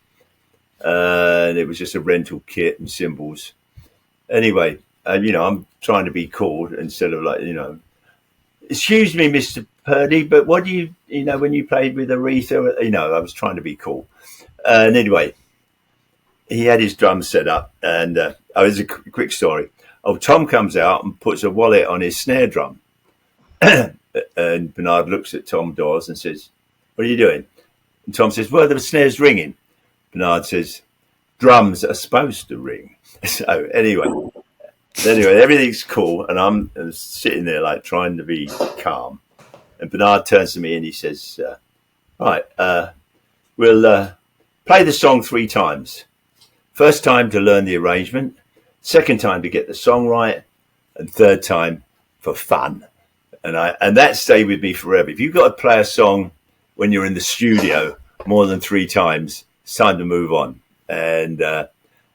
And it was just a rental kit and cymbals. Anyway, and, I'm trying to be cool instead of like, excuse me, Mr. Purdie, but what do you, when you played with Aretha, I was trying to be cool. And anyway, he had his drums set up, and it was a quick story. Oh, Tom comes out and puts a wallet on his snare drum. And Bernard looks at Tom Dawes and says, what are you doing? And Tom says, well, the snare's ringing. Bernard says, drums are supposed to ring. So anyway, everything's cool. And I'm sitting there like trying to be calm. And Bernard turns to me and he says, all right, we'll play the song 3 times. First time to learn the arrangement. Second time to get the song right. And third time for fun. And that stayed with me forever. If you've got to play a song when you're in the studio more than 3 times, it's time to move on. And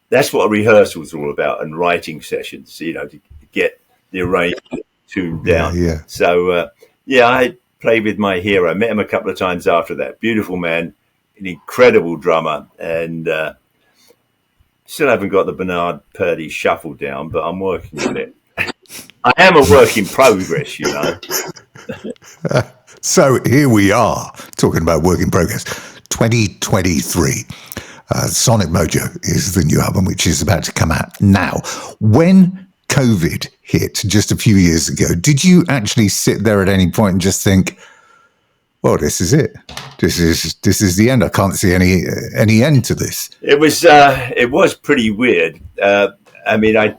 that's what a rehearsal is all about, and writing sessions, to get the arrangement tuned down. Yeah. So, I played with my hero. Met him a couple of times after that. Beautiful man, an incredible drummer, and still haven't got the Bernard Purdie shuffle down, but I'm working on it. I am a work in progress, So here we are, talking about work in progress. 2023. Sonic Mojo is the new album, which is about to come out now. When COVID hit just a few years ago, did you actually sit there at any point and just think, well, this is it. This is the end. I can't see any end to this. It was pretty weird. I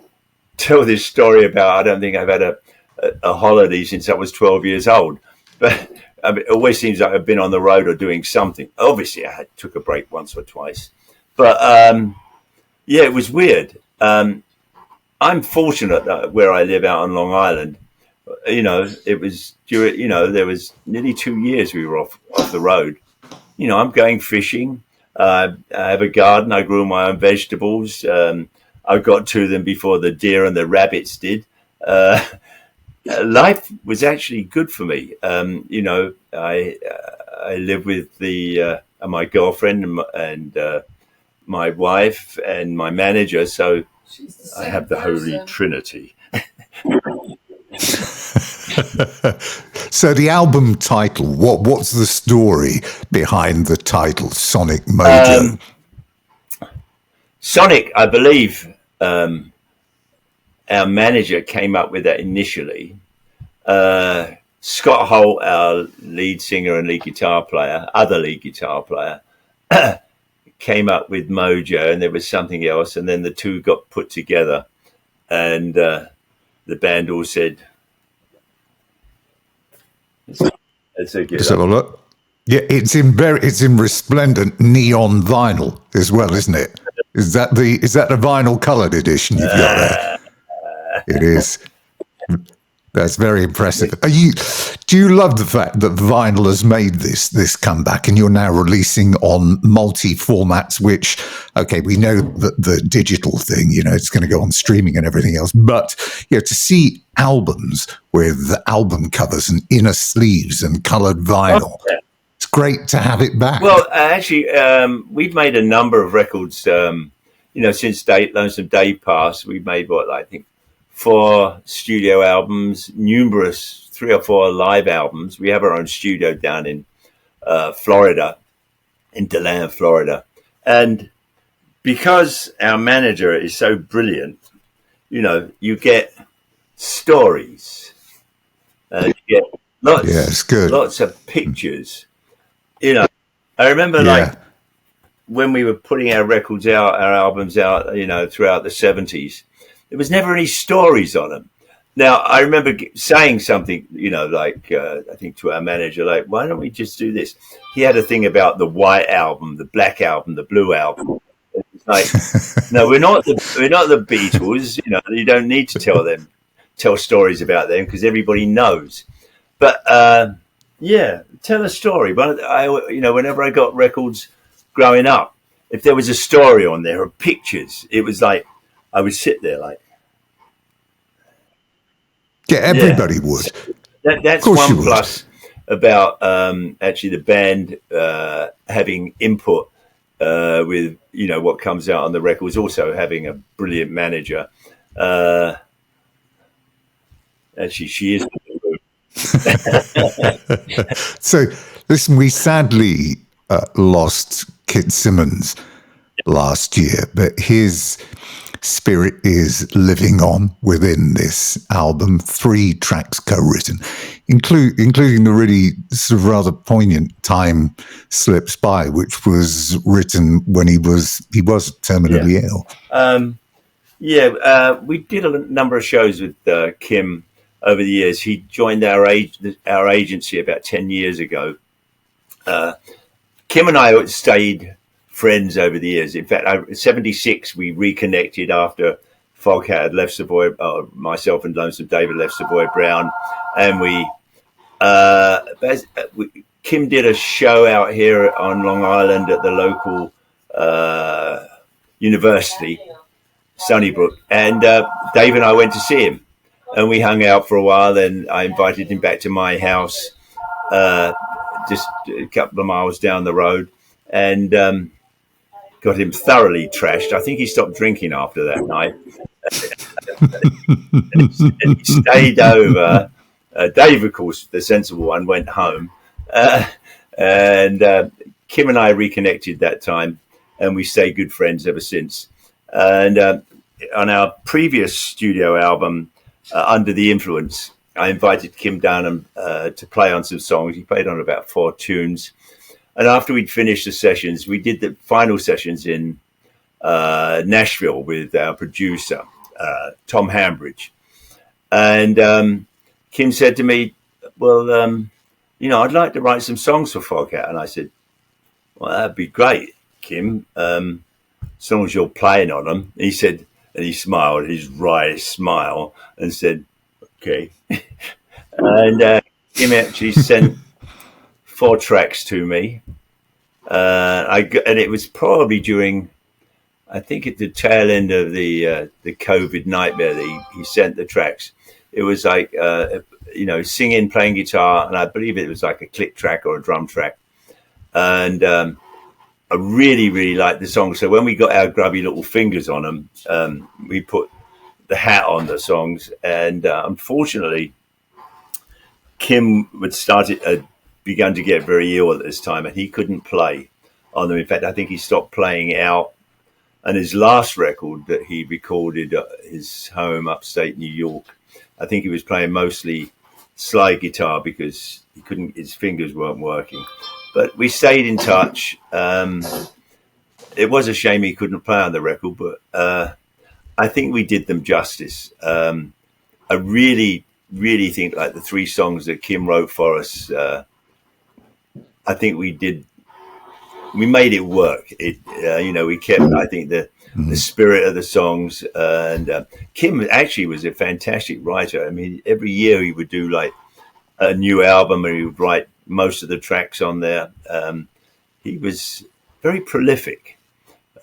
tell this story about, I don't think I've had a holiday since I was 12 years old, but it always seems like I've been on the road or doing something. Obviously I took a break once or twice, but it was weird. I'm fortunate that where I live out on Long Island, it was there was nearly 2 years we were off the road. I'm going fishing. I have a garden. I grew my own vegetables. I got to them before the deer and the rabbits did. Life was actually good for me. I live with my girlfriend and my wife and my manager, so I have the Holy Trinity. So the album title, what's the story behind the title, Sonic Mojo? Sonic, I believe, our manager came up with that initially. Scott Holt, our lead singer and other lead guitar player, came up with Mojo, and there was something else, and then the two got put together, and the band all said, let's have a look. Yeah, it's in resplendent neon vinyl as well, isn't it? Is that the vinyl coloured edition you've got there? It is. That's very impressive. Do you love the fact that vinyl has made this comeback, and you're now releasing on multi-formats, which, okay, we know that the digital thing, it's going to go on streaming and everything else, but to see albums with album covers and inner sleeves and coloured vinyl, it's great to have it back. Well, actually, we've made a number of records, since Lonesome Dave passed. We've made, I think, 4 studio albums, numerous 3 or 4 live albums. We have our own studio down in Florida, in DeLand, Florida. And because our manager is so brilliant, you know, you get stories, you get lots of pictures. You know, I remember like when we were putting our records out, our albums out, you know, throughout the 70s, there was never any stories on them. Now, I remember saying something, you know, like, I think to our manager, like, why don't we just do this? He had a thing about the white album, the black album, the blue album. It's like, no, we're not the Beatles. You know, you don't need to tell stories about them because everybody knows. But, yeah, tell a story. But you know, whenever I got records growing up, if there was a story on there or pictures, it was like, I would sit there like, yeah, everybody would. That's one plus about actually the band having input with, you know, what comes out on the records. Also having a brilliant manager. Actually, she is. So, listen, we sadly lost Kit Simmons last year, but his spirit is living on within this album. 3 tracks co-written, including the really sort of rather poignant Time Slips By, which was written when he was terminally ill. We did a number of shows with Kim over the years. He joined our agency about 10 years ago. Kim and I stayed friends over the years. In fact, in '76 we reconnected after Foghat had left Savoy. Myself and Lonesome David left Savoy Brown, and Kim did a show out here on Long Island at the local university, Sunnybrook, and Dave and I went to see him, and we hung out for a while. Then I invited him back to my house, just a couple of miles down the road, and got him thoroughly trashed. I think he stopped drinking after that night. And he stayed over. Dave, of course, the sensible one, went home. And Kim and I reconnected that time, and we stayed good friends ever since. And on our previous studio album, Under the Influence, I invited Kim down to play on some songs. He played on about 4 tunes. And after we'd finished the sessions, we did the final sessions in Nashville with our producer, Tom Hambridge. And Kim said to me, well, you know, I'd like to write some songs for Foghat. And I said, well, that'd be great, Kim, as long as you're playing on them. He said, and he smiled, his wry smile, and said, okay. And Kim actually sent 4 tracks to me. And it was probably during, I think at the tail end of the COVID nightmare that he sent the tracks. It was like, you know, singing, playing guitar, and I believe it was like a click track or a drum track. And I really, really liked the song. So when we got our grubby little fingers on them, we put the hat on the songs. And unfortunately, Kim began to get very ill at this time, and he couldn't play on them. In fact, I think he stopped playing out. And his last record that he recorded at his home upstate New York, I think he was playing mostly slide guitar because his fingers weren't working. But we stayed in touch. It was a shame he couldn't play on the record, but I think we did them justice. I really, really think like the 3 songs that Kim wrote for us, I think we made it work. You know, we kept, I think, the spirit of the songs. And Kim actually was a fantastic writer. I mean, every year he would do like a new album, and he would write most of the tracks on there. He was very prolific.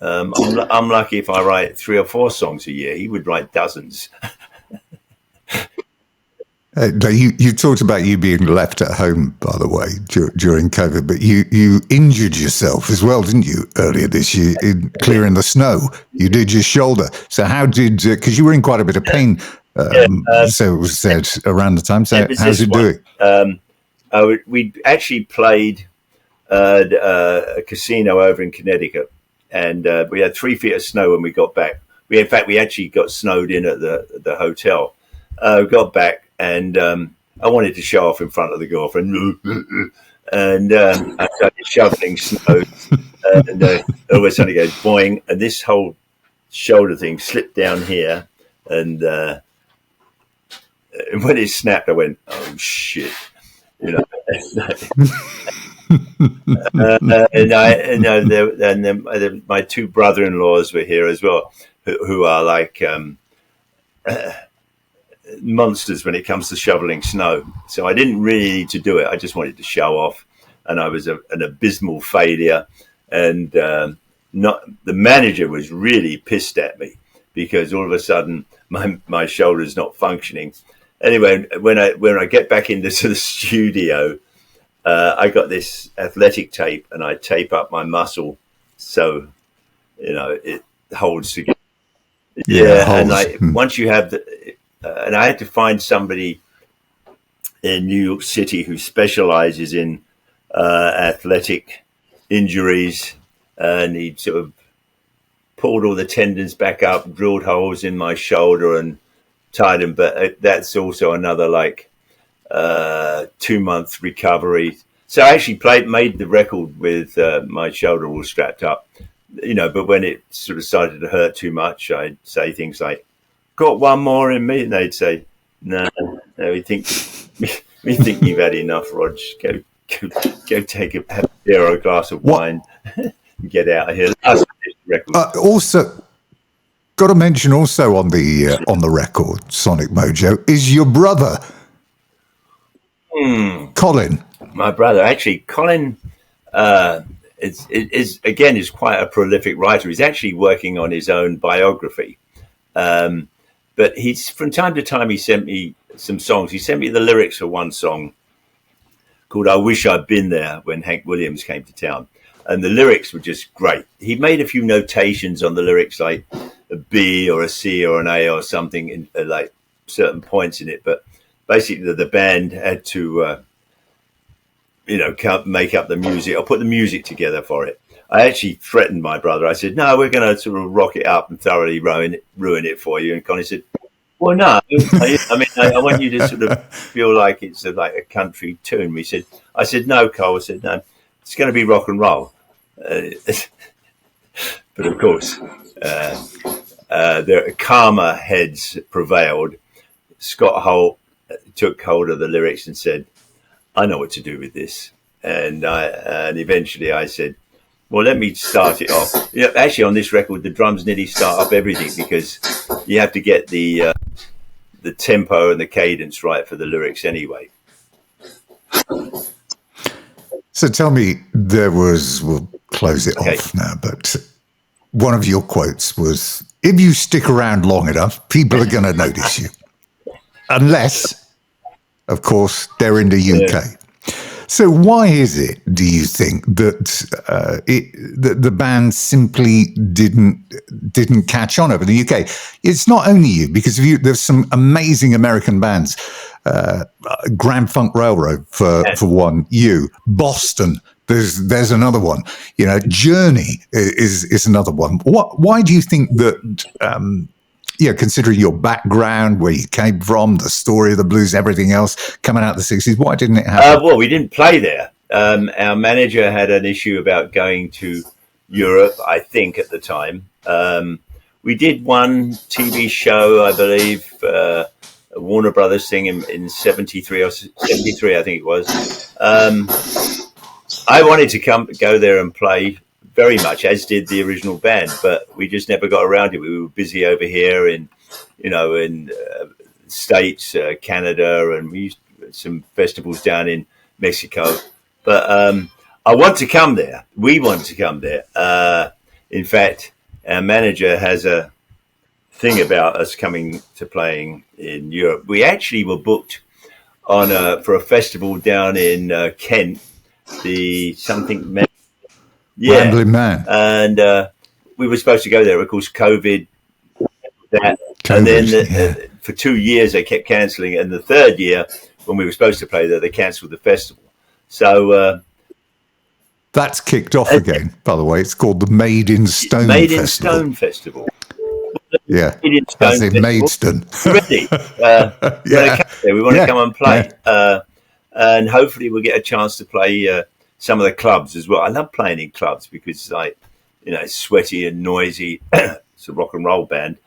I'm lucky if I write 3 or 4 songs a year. He would write dozens. You talked about you being left at home, by the way, during COVID, but you injured yourself as well, didn't you, earlier this year in clearing the snow? You did your shoulder. So how did, because you were in quite a bit of pain, so it was said around the time. So how's it doing? We actually played a casino over in Connecticut, and we had 3 feet of snow when we got back. We actually got snowed in at the hotel. Got back, and I wanted to show off in front of the girlfriend, and I started shoveling snow, and all of a sudden it goes boing, and this whole shoulder thing slipped down here, and when it snapped, I went, "Oh shit!" You know. And then my 2 brother-in-laws were here as well, who are like monsters when it comes to shoveling snow. So I didn't really need to do it. I just wanted to show off, and I was an abysmal failure. And the manager was really pissed at me because all of a sudden my shoulder's not functioning. Anyway, when I get back into the studio, I got this athletic tape, and I tape up my muscle so it holds together. And once you have and I had to find somebody in New York City who specializes in athletic injuries, and he sort of pulled all the tendons back up, drilled holes in my shoulder, and tied them. But that's also another 2-month recovery. So I actually made the record with my shoulder all strapped up, but when it sort of started to hurt too much, I'd say things like, "Got one more in me?" And they'd say, no, we think you've had enough, Rog. Go take have a beer or a glass of wine and get out of here. Also, got to mention also on the record, Sonic Mojo, is your brother, Colin. My brother, actually, Colin, is quite a prolific writer. He's actually working on his own biography, but he's from time to time he sent me some songs. He sent me the lyrics for one song called "I Wish I'd Been There" when Hank Williams came to town, and the lyrics were just great. He made a few notations on the lyrics, like a B or a C or an A or something, in like certain points in it, but basically the band had to make up the music or put the music together for it. I actually threatened my brother. I said, "No, we're going to sort of rock it up and thoroughly ruin it for you." And Connie said, "Well, no. I want you to sort of feel like it's like a country tune." I said, "No, Cole." I said, "No, it's going to be rock and roll." But of course, the calmer heads prevailed. Scott Holt took hold of the lyrics and said, "I know what to do with this." And eventually I said, "Well, let me start it off." Actually, on this record, the drums nearly start up everything because you have to get the tempo and the cadence right for the lyrics anyway. So tell me, we'll close it off now, but one of your quotes was, "If you stick around long enough, people are going to notice you." Unless, of course, they're in the UK. Yeah. So why is it, do you think, that the band simply didn't catch on over in the UK? It's not only you, because there's some amazing American bands. Grand Funk Railroad for one. Boston. There's another one. Journey is another one. Why do you think that? Considering your background, where you came from, the story of the blues, everything else coming out of the 60s, why didn't it happen? Well, we didn't play there. Our manager had an issue about going to Europe, I think, at the time. We did one TV show, I believe, a Warner Brothers thing in 73 or 73, I think it was. I wanted to go there and play very much, as did the original band, but we just never got around it. We were busy over here in States, Canada, and we used some festivals down in Mexico. But I want to come there. We want to come there. In fact, our manager has a thing about us coming to playing in Europe. We actually were booked for a festival down in Kent, Rambling Man. And we were supposed to go there. Of course, COVID. And then for 2 years, they kept cancelling it. And the third year, when we were supposed to play there, they cancelled the festival. So That's kicked off again, by the way. It's called the Made in Stone Made in Festival. Stone Festival. Yeah, Made in Stone as in Festival. Maidstone. Ready? We want to come and play, and hopefully we'll get a chance to play some of the clubs as well. I love playing in clubs because it's like, it's sweaty and noisy. It's a rock and roll band.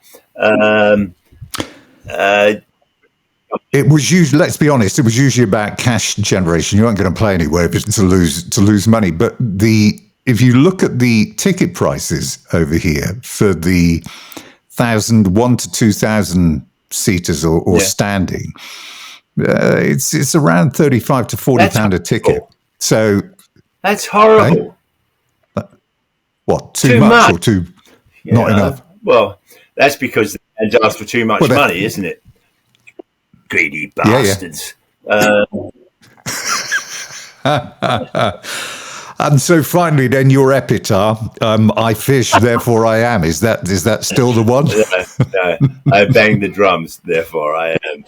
It was usually, let's be honest, it was usually about cash generation. You weren't going to play anywhere to lose money. But if you look at the ticket prices over here for the 1 to 2,000 seaters or standing, it's around £35 to £40 a ticket. So that's horrible. What? Too much or too not enough? Well, that's because the band asked for too much money, isn't it? Greedy bastards. And so finally, then your epitaph, I fish, therefore I am. Is that still the one? No, I bang the drums, therefore I am.